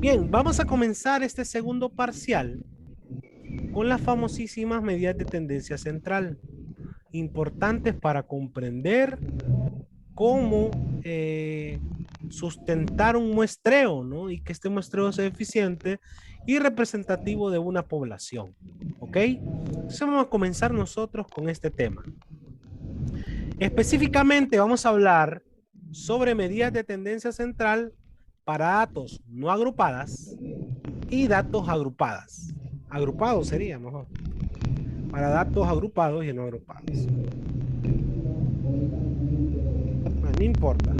Bien, vamos a comenzar este segundo parcial con las famosísimas medidas de tendencia central, importantes para comprender cómo sustentar un muestreo, ¿no? Y que este muestreo sea eficiente y representativo de una población, ¿ok? Entonces vamos a comenzar nosotros con este tema. Específicamente vamos a hablar sobre medidas de tendencia central para datos no agrupadas y datos agrupadas. Agrupados sería mejor. Para datos agrupados y no agrupados. Bueno, no importa.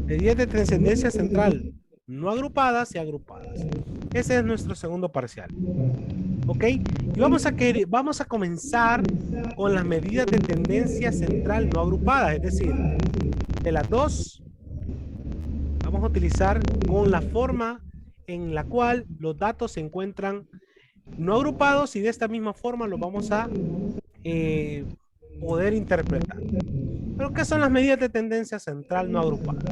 Medidas de trascendencia central no agrupadas y agrupadas. Ese es nuestro segundo parcial. ¿Ok? Y vamos a comenzar con las medidas de tendencia central no agrupadas. Es decir, de las dos, vamos a utilizar con la forma en la cual los datos se encuentran no agrupados y de esta misma forma los vamos a eh, poder interpretar. ¿Pero qué son las medidas de tendencia central no agrupadas?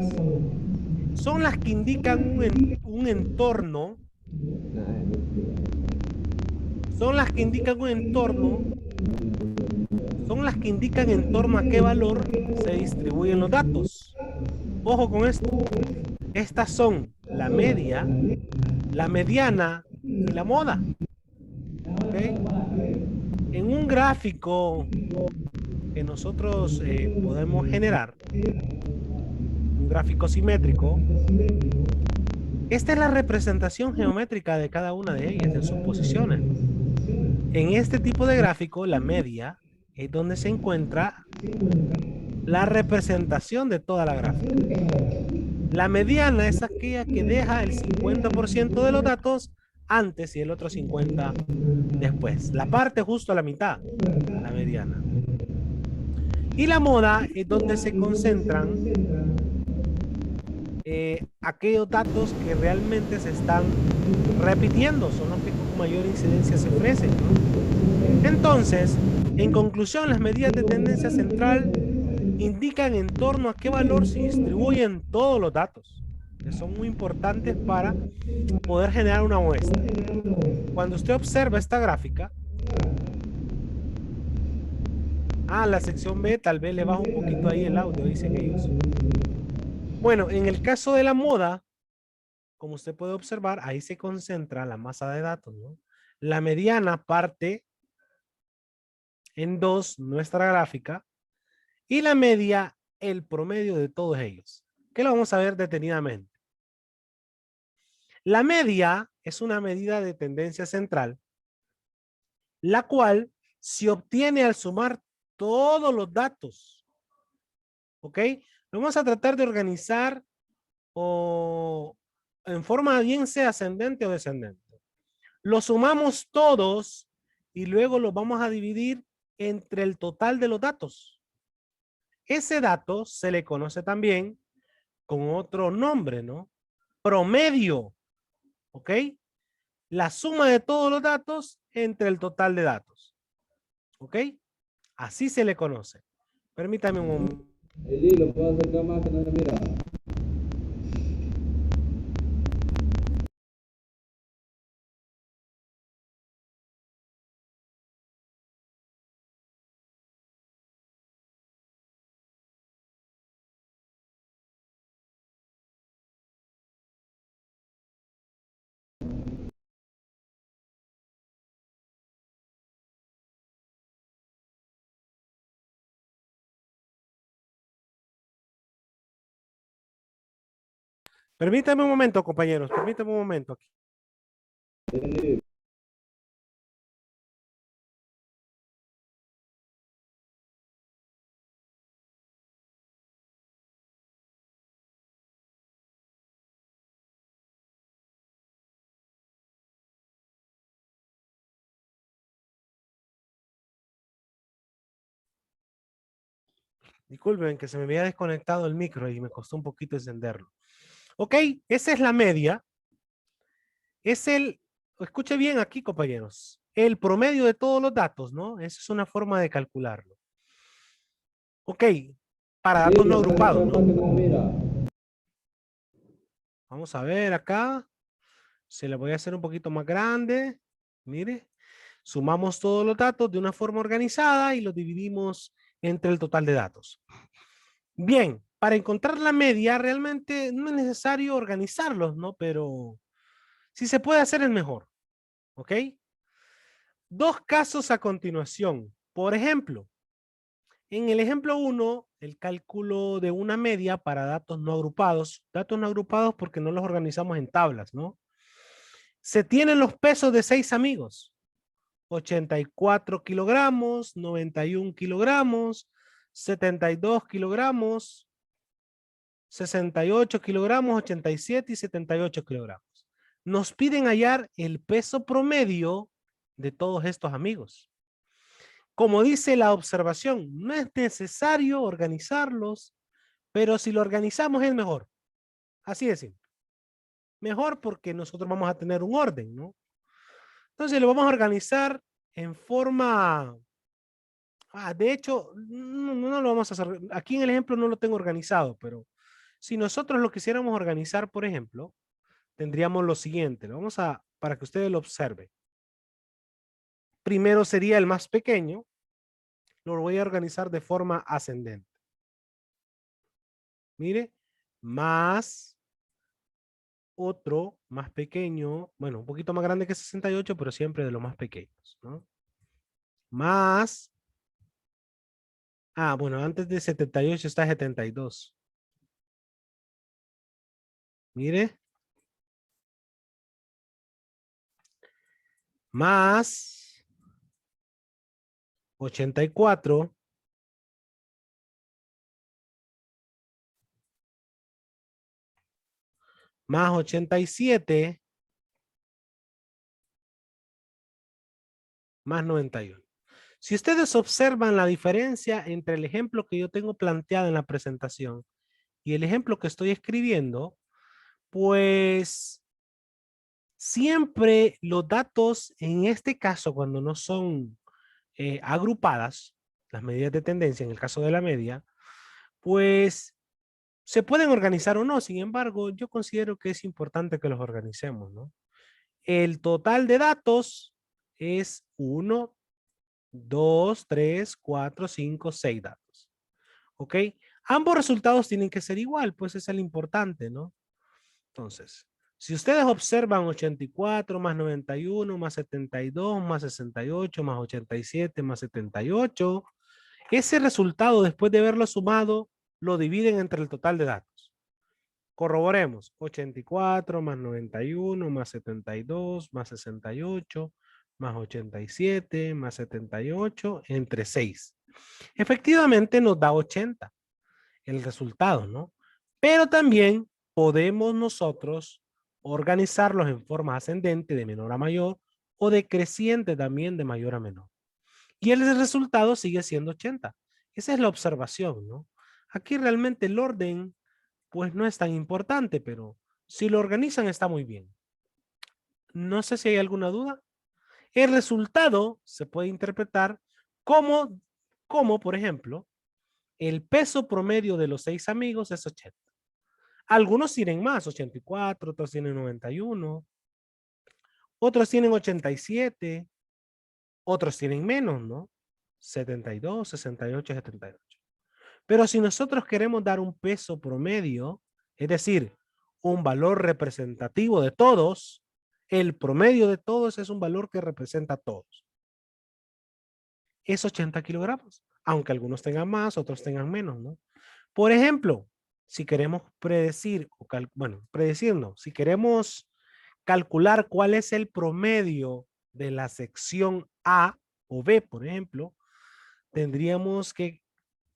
Son las que indican un entorno, son las que indican un entorno, son las que indican en torno a qué valor se distribuyen los datos. Ojo con esto. Estas son la media, la mediana y la moda. ¿Ok? En un gráfico que nosotros podemos generar, un gráfico simétrico, esta es la representación geométrica de cada una de ellas en sus posiciones, ¿no? En este tipo de gráfico, la media es donde se encuentra la representación de toda la gráfica. La mediana es aquella que deja el 50% de los datos antes y el otro 50% después. La parte justo a la mitad, la mediana. Y la moda es donde se concentran aquellos datos que realmente se están repitiendo, son los que con mayor incidencia se ofrecen, ¿no? Entonces, en conclusión, las medidas de tendencia central indican en torno a qué valor se distribuyen todos los datos, que son muy importantes para poder generar una muestra. Cuando usted observa esta gráfica, la sección B tal vez le baja un poquito ahí el audio, dicen ellos. Bueno, en el caso de la moda, como usted puede observar, ahí se concentra la masa de datos, ¿no? La mediana parte en dos, nuestra gráfica, y la media, el promedio de todos ellos, que lo vamos a ver detenidamente. La media es una medida de tendencia central, la cual se obtiene al sumar todos los datos. ¿Ok? Vamos a tratar de organizar o en forma bien sea ascendente o descendente. Los sumamos todos y luego los vamos a dividir entre el total de los datos. Ese dato se le conoce también con otro nombre, ¿no? Promedio, ¿ok? La suma de todos los datos entre el total de datos, ¿ok? Así se le conoce. Permítame un momento. Eli, lo puedo acercar más que no se mira. Permítame un momento, compañeros. Permítame un momento aquí. Eli, Disculpen que se me había desconectado el micro y me costó un poquito encenderlo. Ok, esa es la media. Es escuche bien aquí, compañeros, el promedio de todos los datos, ¿no? Esa es una forma de calcularlo. Ok, para datos Eli, no lo puedo agrupados, acercar más ¿no? que no se mira. Vamos a ver acá. Se le voy a hacer un poquito más grande. Mire. Sumamos todos los datos de una forma organizada y los dividimos entre el total de datos. Bien, para encontrar la media realmente no es necesario organizarlos, ¿no? Pero si se puede hacer es mejor, ¿ok? Dos casos a continuación. Por ejemplo, en el ejemplo 1, el cálculo de una media para datos no agrupados porque no los organizamos en tablas, ¿no? Se tienen los pesos de 6 amigos. 84 kilogramos, 91 kilogramos, 72 kilogramos, 68 kilogramos, 87 y 78 kilogramos. Nos piden hallar el peso promedio de todos estos amigos. Como dice la observación, no es necesario organizarlos, pero si lo organizamos es mejor. Así de simple. Mejor porque nosotros vamos a tener un orden, ¿no? Entonces lo vamos a organizar en forma... de hecho, no lo vamos a hacer. Aquí en el ejemplo no lo tengo organizado, pero si nosotros lo quisiéramos organizar, por ejemplo, tendríamos lo siguiente. Lo vamos a, para que ustedes lo observen. Primero sería el más pequeño. Lo voy a organizar de forma ascendente. Mire, más otro más pequeño, bueno, un poquito más grande que 68, pero siempre de los más pequeños, ¿no? Más, bueno, antes de 78 está 72. Mire, más 84, más 87, más 91. Si ustedes observan la diferencia entre el ejemplo que yo tengo planteado en la presentación y el ejemplo que estoy escribiendo, pues siempre los datos, en este caso, cuando no son agrupadas, las medidas de tendencia, en el caso de la media, pues se pueden organizar o no. Sin embargo, yo considero que es importante que los organicemos, ¿no? El total de datos es 1, 2, 3, 4, 5, 6 datos. ¿Ok? Ambos resultados tienen que ser igual, pues es el importante, ¿no? Entonces, si ustedes observan 84 más 91 más 72 más 68 más 87 más 78, ese resultado después de haberlo sumado lo dividen entre el total de datos. Corroboremos, 84 más 91 más 72 más 68 más 87 más 78 entre 6. Efectivamente nos da 80 el resultado, ¿no? Pero también podemos nosotros organizarlos en forma ascendente de menor a mayor o decreciente también de mayor a menor. Y el resultado sigue siendo 80. Esa es la observación, ¿no? Aquí realmente el orden pues no es tan importante, pero si lo organizan está muy bien. No sé si hay alguna duda. El resultado se puede interpretar como por ejemplo, el peso promedio de los 6 amigos es 80. Algunos tienen más, 84, otros tienen 91, otros tienen 87, otros tienen menos, ¿no? 72, 68, 78. Pero si nosotros queremos dar un peso promedio, es decir, un valor representativo de todos, el promedio de todos es un valor que representa a todos. Es 80 kilogramos, aunque algunos tengan más, otros tengan menos, ¿no? Por ejemplo, si queremos predecir, predecir no, si queremos calcular cuál es el promedio de la sección A o B, por ejemplo, tendríamos que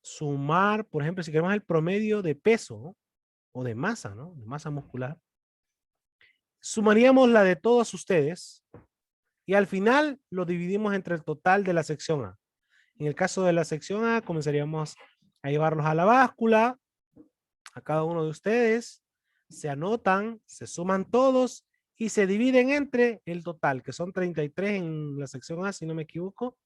sumar, por ejemplo, si queremos el promedio de peso, ¿no? O de masa, ¿no? De masa muscular. Sumaríamos la de todos ustedes y al final lo dividimos entre el total de la sección A. En el caso de la sección A, comenzaríamos a llevarlos a la báscula, a cada uno de ustedes, se anotan, se suman todos y se dividen entre el total, que son 33 en la sección A, si no me equivoco.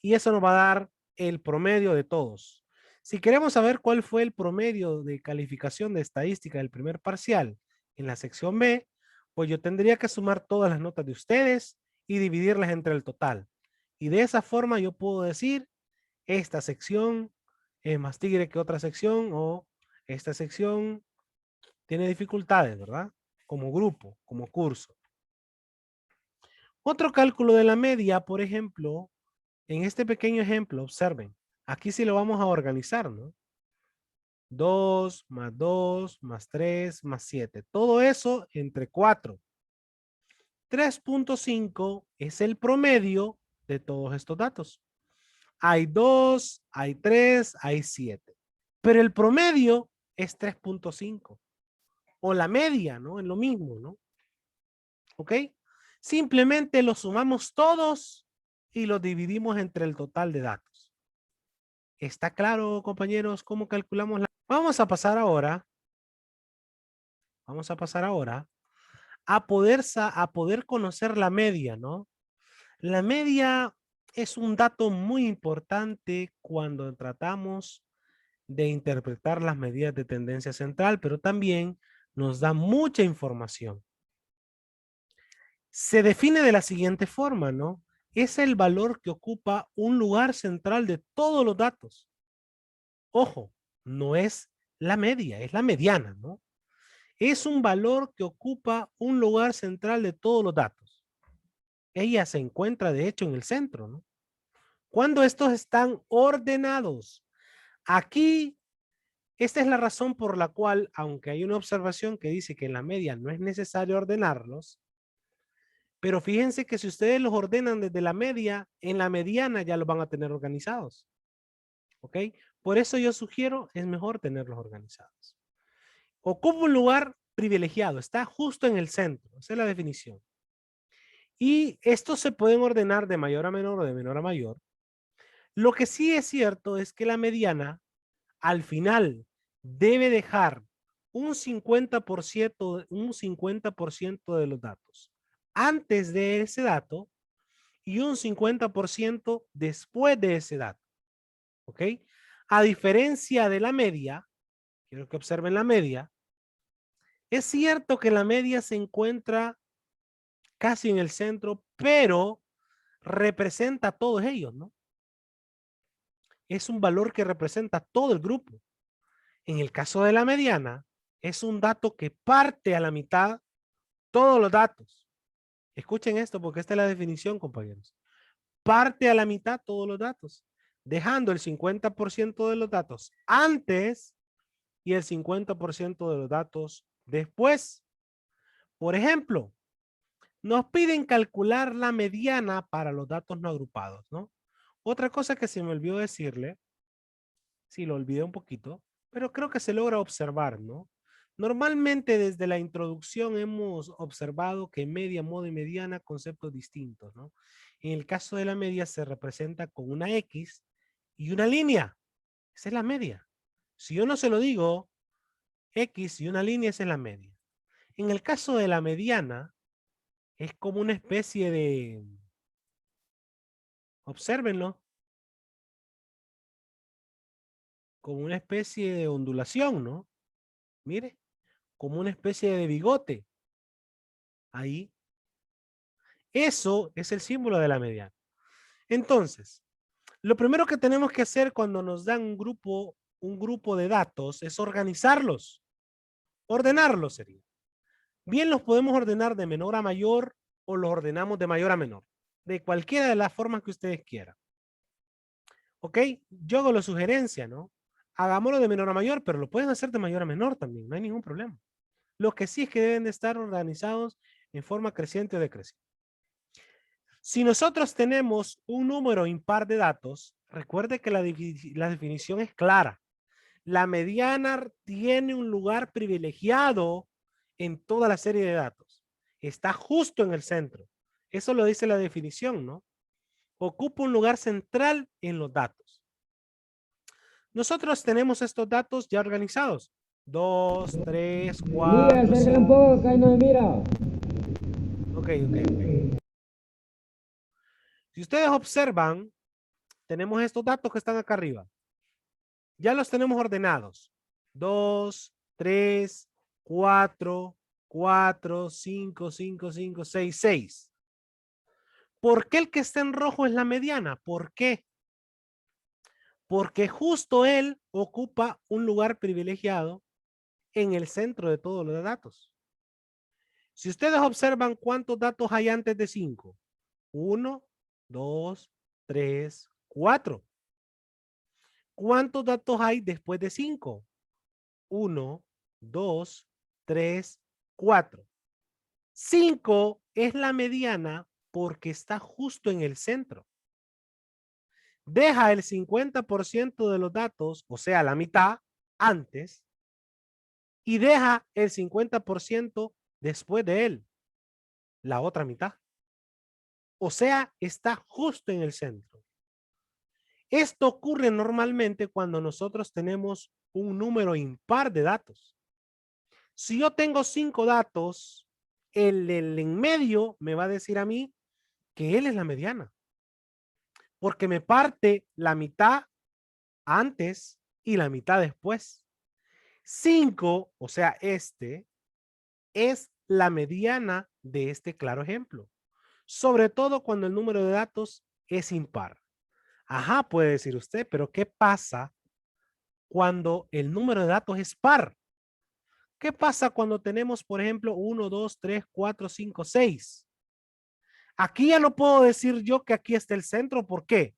Y eso nos va a dar el promedio de todos. Si queremos saber cuál fue el promedio de calificación de estadística del primer parcial en la sección B, pues yo tendría que sumar todas las notas de ustedes y dividirlas entre el total. Y de esa forma yo puedo decir, esta sección es más tigre que otra sección o esta sección tiene dificultades, ¿verdad? Como grupo, como curso. Otro cálculo de la media, por ejemplo, en este pequeño ejemplo, observen, aquí sí lo vamos a organizar, ¿no? 2 más 2 más 3 más 7. Todo eso entre 4. 3.5 es el promedio de todos estos datos. Hay 2, hay 3, hay 7. Pero el promedio es 3.5. O la media, ¿no? Es lo mismo, ¿no? ¿Ok? Simplemente los sumamos todos y los dividimos entre el total de datos. ¿Está claro, compañeros, cómo calculamos la? Vamos a pasar ahora a poder conocer la media, ¿no? La media es un dato muy importante cuando tratamos de interpretar las medidas de tendencia central, pero también nos da mucha información. Se define de la siguiente forma, ¿no? Es el valor que ocupa un lugar central de todos los datos. Ojo, no es la media, es la mediana, ¿no? Es un valor que ocupa un lugar central de todos los datos. Ella se encuentra, de hecho, en el centro, ¿no? Cuando estos están ordenados. Aquí, esta es la razón por la cual, aunque hay una observación que dice que en la media no es necesario ordenarlos, pero fíjense que si ustedes los ordenan desde la media, en la mediana ya los van a tener organizados. ¿Ok? Por eso yo sugiero, es mejor tenerlos organizados. Ocupa un lugar privilegiado, está justo en el centro. Esa es la definición. Y estos se pueden ordenar de mayor a menor o de menor a mayor. Lo que sí es cierto es que la mediana, al final, debe dejar un 50% de los datos antes de ese dato y un 50% después de ese dato. ¿Ok? A diferencia de la media, quiero que observen la media, es cierto que la media se encuentra casi en el centro, pero representa a todos ellos, ¿no? Es un valor que representa todo el grupo. En el caso de la mediana, es un dato que parte a la mitad todos los datos. Escuchen esto porque esta es la definición, compañeros. Parte a la mitad todos los datos, dejando el 50% de los datos antes y el 50% de los datos después. Por ejemplo, nos piden calcular la mediana para los datos no agrupados, ¿no? Otra cosa que se me olvidó decirle, sí, lo olvidé un poquito, pero creo que se logra observar, ¿no? Normalmente desde la introducción hemos observado que media, modo y mediana, conceptos distintos, ¿no? En el caso de la media se representa con una X y una línea. Esa es la media. Si yo no se lo digo, X y una línea, esa es la media. En el caso de la mediana, es como una especie de, obsérvenlo, como una especie de ondulación, ¿no? Mire, como una especie de bigote. Ahí. Eso es el símbolo de la mediana. Entonces, lo primero que tenemos que hacer cuando nos dan un grupo de datos es organizarlos. Ordenarlos sería. Bien los podemos ordenar de menor a mayor o los ordenamos de mayor a menor. De cualquiera de las formas que ustedes quieran. ¿Ok? Yo hago la sugerencia, ¿no? Hagámoslo de menor a mayor, pero lo pueden hacer de mayor a menor también. No hay ningún problema. Lo que sí es que deben de estar organizados en forma creciente o decreciente. Si nosotros tenemos un número impar de datos, recuerde que la definición es clara. La mediana tiene un lugar privilegiado en toda la serie de datos. Está justo en el centro. Eso lo dice la definición, ¿no? Ocupa un lugar central en los datos. Nosotros tenemos estos datos ya organizados. 2, 3, 4, Mira, 5. un poco, que ahí no me mira. Ok. Si ustedes observan, tenemos estos datos que están acá arriba. Ya los tenemos ordenados. 2, 3, 4, 4, 5, 5, 5, 6, 6. ¿Por qué el que está en rojo es la mediana? ¿Por qué? Porque justo él ocupa un lugar privilegiado en el centro de todos los datos. Si ustedes observan cuántos datos hay antes de 5. 1, 2, 3, 4. ¿Cuántos datos hay después de 5? 1, 2, 3, 4. 5 es la mediana porque está justo en el centro. Deja el 50% de los datos, o sea, la mitad, antes, y deja el 50% después de él, la otra mitad. O sea, está justo en el centro. Esto ocurre normalmente cuando nosotros tenemos un número impar de datos. Si yo tengo 5 datos, el en medio me va a decir a mí que él es la mediana. Porque me parte la mitad antes y la mitad después. 5, o sea, este, es la mediana de este claro ejemplo. Sobre todo cuando el número de datos es impar. Ajá, puede decir usted, pero ¿qué pasa cuando el número de datos es par? ¿Qué pasa cuando tenemos, por ejemplo, 1, 2, 3, 4, 5, 6? Aquí ya no puedo decir yo que aquí está el centro. ¿Por qué?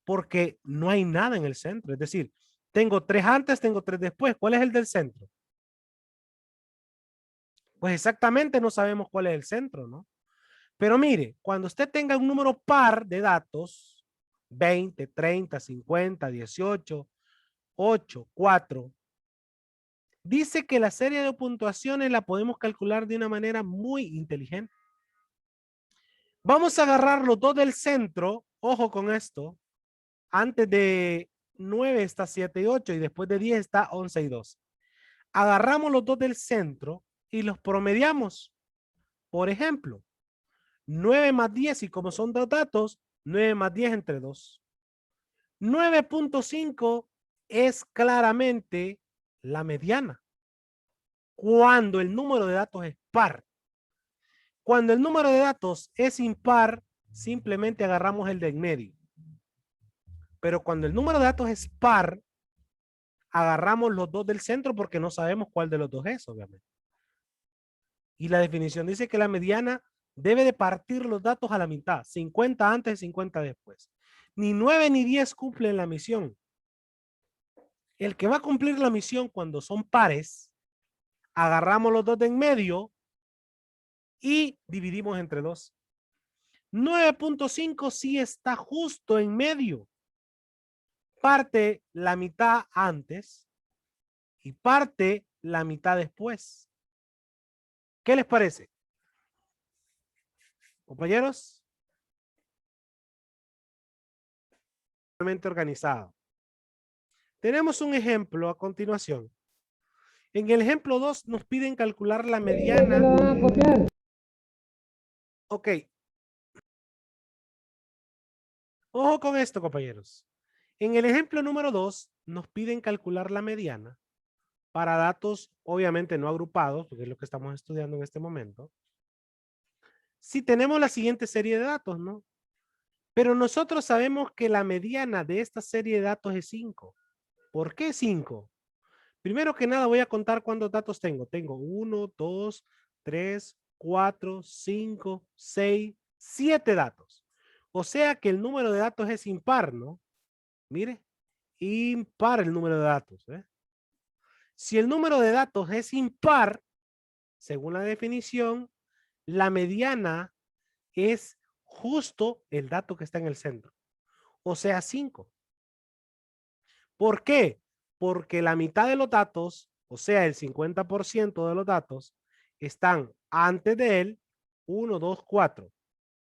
Porque no hay nada en el centro. Es decir, tengo 3 antes, tengo 3 después. ¿Cuál es el del centro? Pues exactamente no sabemos cuál es el centro, ¿no? Pero mire, cuando usted tenga un número par de datos, 20, 30, 50, 18, 8, 4, dice que la serie de puntuaciones la podemos calcular de una manera muy inteligente. Vamos a agarrar los dos del centro, ojo con esto, antes de 9 está 7 y 8 y después de 10 está 11 y 2. Agarramos los dos del centro y los promediamos. Por ejemplo, 9 más 10 y como son dos datos, 9 más 10 entre 2. 9.5 es claramente la mediana cuando el número de datos es par. Cuando el número de datos es impar, simplemente agarramos el de en medio. Pero cuando el número de datos es par, agarramos los dos del centro porque no sabemos cuál de los dos es, obviamente. Y la definición dice que la mediana debe de partir los datos a la mitad, 50 antes y 50 después. Ni 9 ni 10 cumplen la misión. El que va a cumplir la misión cuando son pares, agarramos los dos de en medio y dividimos entre 2. 9.5 sí está justo en medio. Parte la mitad antes y parte la mitad después. ¿Qué les parece? Compañeros, realmente organizado. Tenemos un ejemplo a continuación. En el ejemplo 2 nos piden calcular la mediana. Ok. Ojo con esto, compañeros. En el ejemplo número 2 nos piden calcular la mediana para datos obviamente no agrupados, porque es lo que estamos estudiando en este momento. Si tenemos la siguiente serie de datos, ¿no? Pero nosotros sabemos que la mediana de esta serie de datos es 5. ¿Por qué 5? Primero que nada voy a contar cuántos datos tengo. Tengo 1, 2, 3, 4, 5, 6, 7 datos. O sea que el número de datos es impar, ¿no? Mire, impar el número de datos. Si el número de datos es impar, según la definición, la mediana es justo el dato que está en el centro. O sea, 5. ¿Por qué? Porque la mitad de los datos, o sea, el 50% de los datos, están antes de él, 1, 2, 4.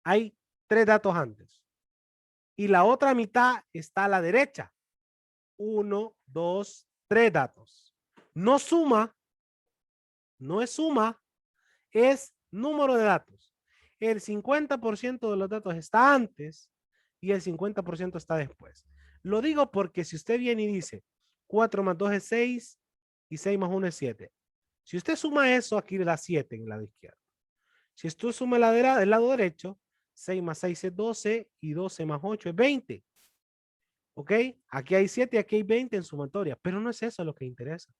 Hay 3 datos antes. Y la otra mitad está a la derecha. 1, 2, 3 datos. No suma, no es suma, es número de datos. El 50% de los datos está antes y el 50% está después. Lo digo porque si usted viene y dice, 4 más 2 es 6 y 6 más 1 es 7. Si usted suma eso, aquí le da 7 en el lado izquierdo. Si usted suma del lado derecho, 6 más 6 es 12 y 12 más 8 es 20. ¿Ok? Aquí hay 7 y aquí hay 20 en sumatoria, pero no es eso lo que interesa.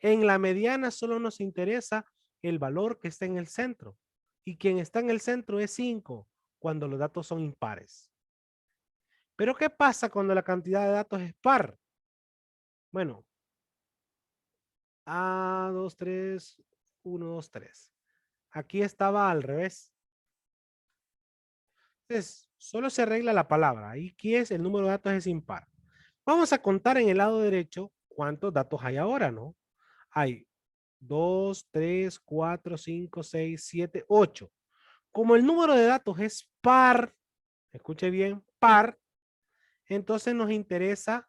En la mediana solo nos interesa el valor que está en el centro. Y quien está en el centro es 5 cuando los datos son impares. Pero ¿qué pasa cuando la cantidad de datos es par? Bueno, A, 2, 3, 1, 2, 3. Aquí estaba al revés. Entonces, solo se arregla la palabra. Y aquí es el número de datos es impar. Vamos a contar en el lado derecho cuántos datos hay ahora, ¿no? Hay 2, 3, 4, 5, 6, 7, 8. Como el número de datos es par, escuche bien, par, entonces nos interesa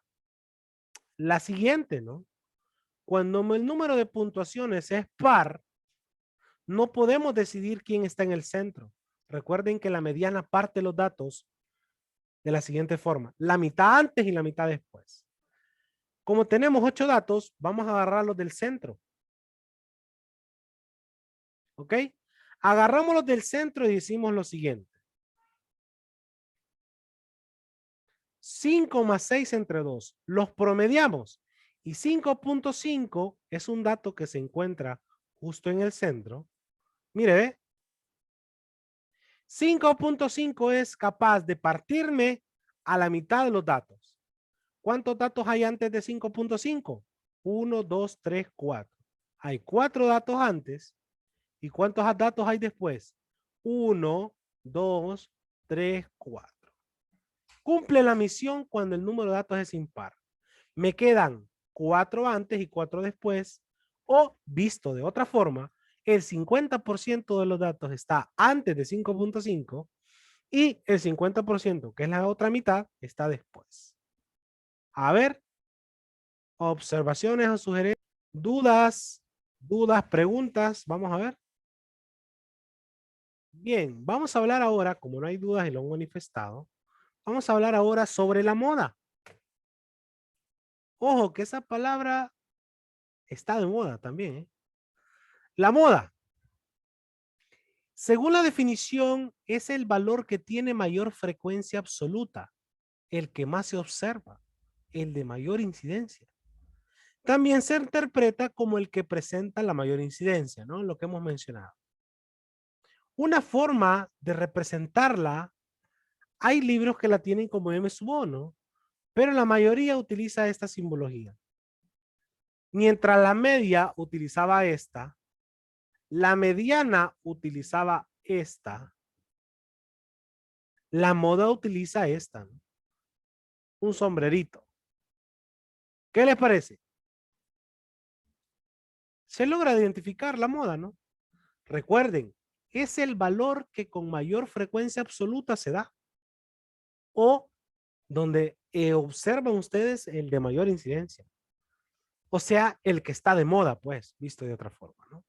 la siguiente, ¿no? Cuando el número de puntuaciones es par, no podemos decidir quién está en el centro. Recuerden que la mediana parte los datos de la siguiente forma. La mitad antes y la mitad después. Como tenemos 8 datos, vamos a agarrarlos del centro. ¿Ok? Agarramos los del centro y decimos lo siguiente. 5 más 6 entre 2. Los promediamos. Y 5.5 es un dato que se encuentra justo en el centro. Mire, ¿ve? 5.5 es capaz de partirme a la mitad de los datos. ¿Cuántos datos hay antes de 5.5? 1, 2, 3, 4. Hay 4 datos antes. ¿Y cuántos datos hay después? 1, 2, 3, 4. Cumple la misión cuando el número de datos es impar. Me quedan 4 antes y 4 después. O, visto de otra forma, el 50% de los datos está antes de 5.5 y el 50%, que es la otra mitad, está después. A ver, observaciones o sugerencias, dudas, preguntas, vamos a ver. Bien, vamos a hablar ahora, como no hay dudas y lo han manifestado, vamos a hablar ahora sobre la moda. Ojo, que esa palabra está de moda también, ¿eh? La moda, según la definición, es el valor que tiene mayor frecuencia absoluta, el que más se observa, el de mayor incidencia. También se interpreta como el que presenta la mayor incidencia, ¿no? Lo que hemos mencionado. Una forma de representarla, hay libros que la tienen como M sub O, ¿no? Pero la mayoría utiliza esta simbología. Mientras la media utilizaba esta, la mediana utilizaba esta, la moda utiliza esta, ¿no? Un sombrerito. ¿Qué les parece? Se logra identificar la moda, ¿no? Recuerden, es el valor que con mayor frecuencia absoluta se da. O donde observan ustedes el de mayor incidencia. O sea, el que está de moda, pues, visto de otra forma, ¿no?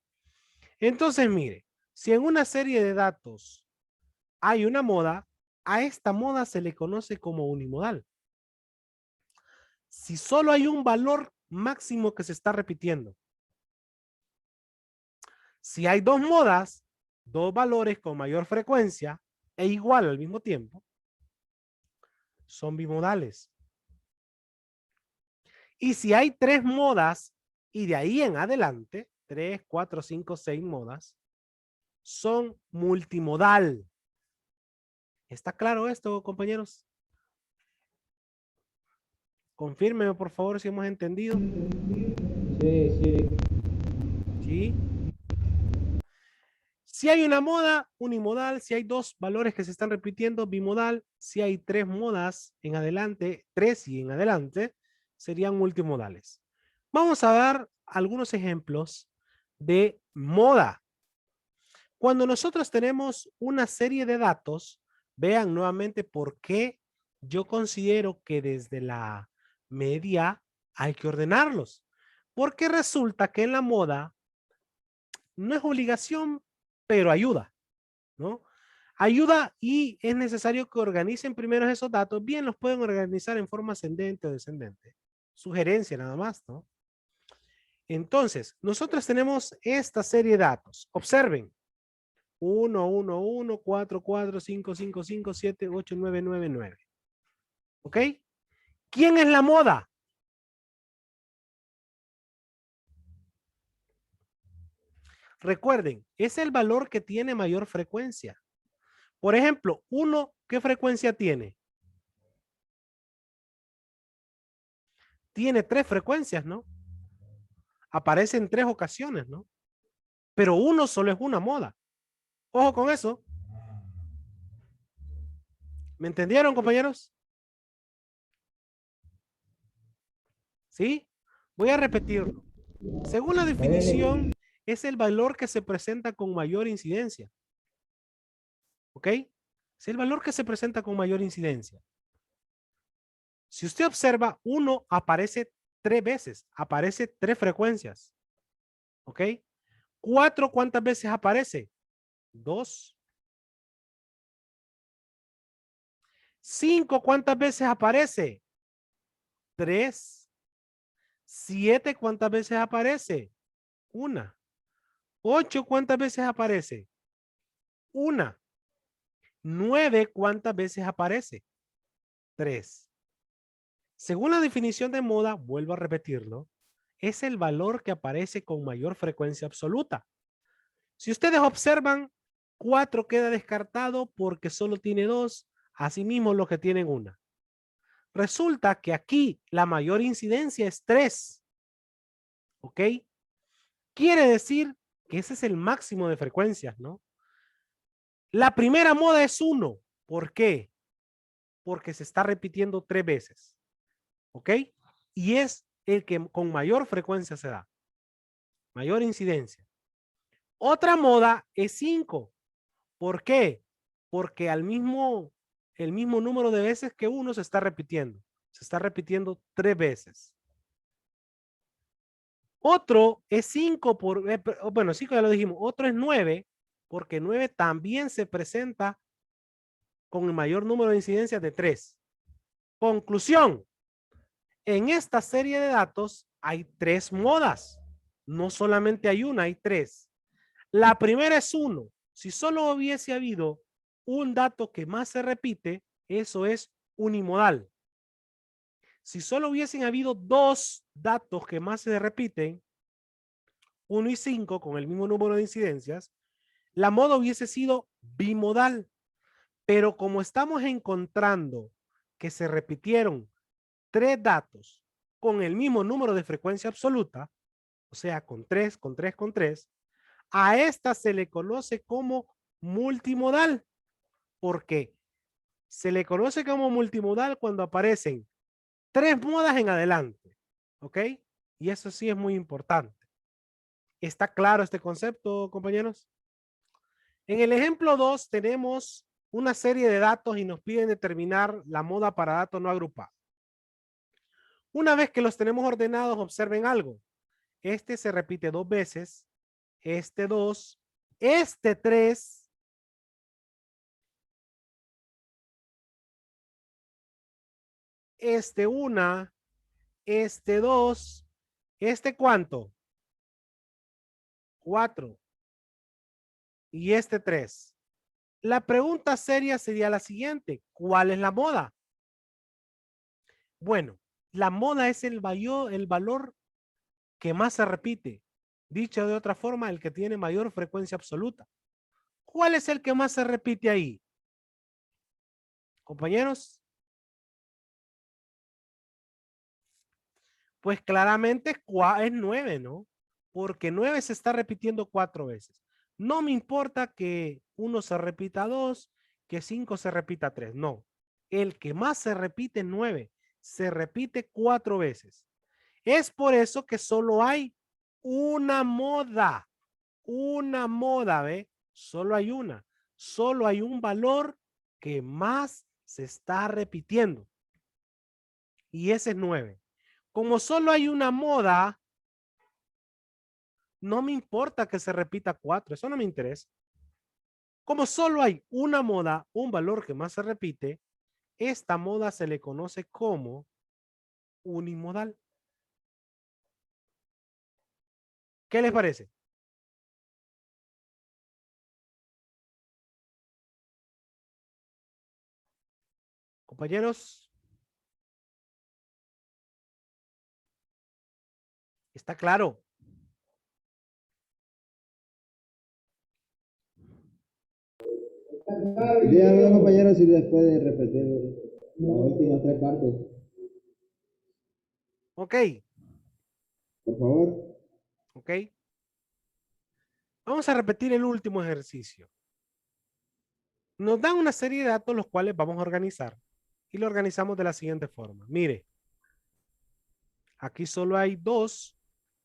Entonces, mire, si en una serie de datos hay una moda, a esta moda se le conoce como unimodal. Si solo hay un valor máximo que se está repitiendo. Si hay dos modas, dos valores con mayor frecuencia e igual al mismo tiempo, son bimodales. Y si hay 3 modas y de ahí en adelante, 3, 4, 5, 6 modas, son multimodal. ¿Está claro esto, compañeros? Confírmeme, por favor, si hemos entendido. Sí, sí. ¿Sí? Si hay una moda, unimodal. Si hay 2 valores que se están repitiendo, bimodal. Si hay 3 modas en adelante, 3 y en adelante, serían multimodales. Vamos a dar algunos ejemplos de moda. Cuando nosotros tenemos una serie de datos, vean nuevamente por qué yo considero que desde la media hay que ordenarlos. Porque resulta que en la moda no es obligación, pero ayuda, ¿no? Ayuda y es necesario que organicen primero esos datos. Bien, los pueden organizar en forma ascendente o descendente. sugerencia nada más, ¿no? Entonces, nosotros tenemos esta serie de datos. Observen. 1, 1, 1, 4, 4, 5, 5, 5, 7, 8, 9, 9, 9. ¿Ok? ¿Quién es la moda? Recuerden, es el valor que tiene mayor frecuencia. Por ejemplo, 1, ¿qué frecuencia tiene? Tiene 3 frecuencias, ¿no? Aparece en 3 ocasiones, ¿no? Pero 1 solo es una moda. Ojo con eso. ¿Me entendieron, compañeros? ¿Sí? Voy a repetirlo. Según la definición, es el valor que se presenta con mayor incidencia. ¿Ok? Es el valor que se presenta con mayor incidencia. Si usted observa, 1 aparece 3 veces, aparece 3 frecuencias. ¿Ok? 4, ¿cuántas veces aparece? 2. 5, ¿cuántas veces aparece? 3. 7, ¿cuántas veces aparece? 1. 8, ¿cuántas veces aparece? 1. 9, ¿cuántas veces aparece? 3. Según la definición de moda, vuelvo a repetirlo, es el valor que aparece con mayor frecuencia absoluta. Si ustedes observan, 4 queda descartado porque solo tiene 2, asimismo los que tienen 1. Resulta que aquí la mayor incidencia es 3. ¿Ok? Quiere decir que ese es el máximo de frecuencias, ¿no? La primera moda es 1. ¿Por qué? Porque se está repitiendo 3 veces. ¿Ok? Y es el que con mayor frecuencia se da. Mayor incidencia. Otra moda es 5. ¿Por qué? Porque el mismo número de veces que 1 se está repitiendo. Se está repitiendo 3 veces. Otro es 5 bueno, 5 ya lo dijimos. Otro es 9, porque 9 también se presenta con el mayor número de incidencias de 3. Conclusión. En esta serie de datos hay 3 modas. No solamente hay una, hay 3. La primera es 1. Si solo hubiese habido un dato que más se repite, eso es unimodal. Si solo hubiesen habido 2 datos que más se repiten, 1 y 5 con el mismo número de incidencias, la moda hubiese sido bimodal. Pero como estamos encontrando que se repitieron 3 datos con el mismo número de frecuencia absoluta, o sea, con 3, con 3, con 3, a esta se le conoce como multimodal. Porque se le conoce como multimodal cuando aparecen 3 modas en adelante. ¿Ok? Y eso sí es muy importante. ¿Está claro este concepto, compañeros? En el ejemplo 2 tenemos una serie de datos y nos piden determinar la moda para datos no agrupados. Una vez que los tenemos ordenados, observen algo. Este se repite 2 veces, este 2, este 3, este 1, este 2, este ¿cuánto? 4 y este 3. La pregunta seria sería la siguiente. ¿Cuál es la moda? Bueno, la moda es el valor que más se repite. Dicho de otra forma, el que tiene mayor frecuencia absoluta. ¿Cuál es el que más se repite ahí? Compañeros. Pues claramente es 9, ¿no? Porque 9 se está repitiendo 4 veces. No me importa que 1 se repita 2, que 5 se repita 3. No. El que más se repite es 9. Se repite 4 veces. Es por eso que solo hay una moda. Una moda, ¿ve? Solo hay una. Solo hay un valor que más se está repitiendo. Y ese es 9. Como solo hay una moda, no me importa que se repita 4. Eso no me interesa. Como solo hay una moda, un valor que más se repite, esta moda se le conoce como unimodal. ¿Qué les parece? Compañeros, ¿está claro? Díganme, compañeros, si les pueden repetir las últimas tres partes, Ok, por favor. ok. Vamos a repetir el último ejercicio. Nos dan una serie de datos los cuales vamos a organizar y lo organizamos de la siguiente forma. Mire, aquí solo hay dos,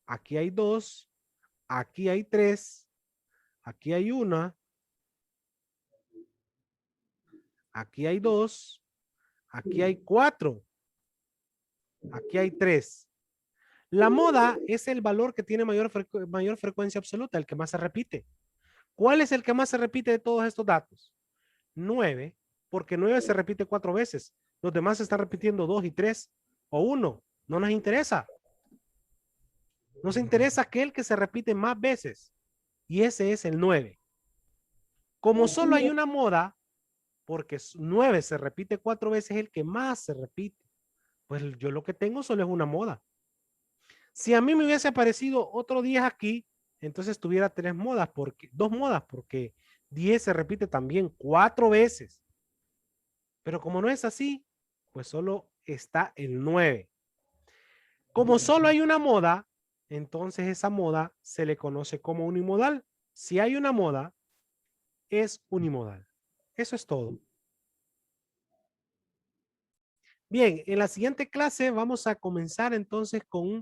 aquí hay dos, aquí hay tres, aquí hay una, aquí hay dos, aquí hay cuatro, aquí hay tres. La moda es el valor que tiene mayor frecuencia absoluta, el que más se repite. ¿Cuál es el que más se repite de todos estos datos? 9, porque 9 se repite 4 veces. Los demás se están repitiendo 2 y 3 o 1. No nos interesa. Nos interesa aquel que se repite más veces. Y ese es el 9. Como solo hay una moda, porque 9 se repite 4 veces, el que más se repite. Pues yo lo que tengo solo es una moda. Si a mí me hubiese aparecido otro 10 aquí, entonces tuviera 3 modas, porque 2 modas, porque 10 se repite también 4 veces. Pero como no es así, pues solo está el 9. Como solo hay una moda, entonces esa moda se le conoce como unimodal. Si hay una moda, es unimodal. Eso es todo. Bien, en la siguiente clase vamos a comenzar entonces con un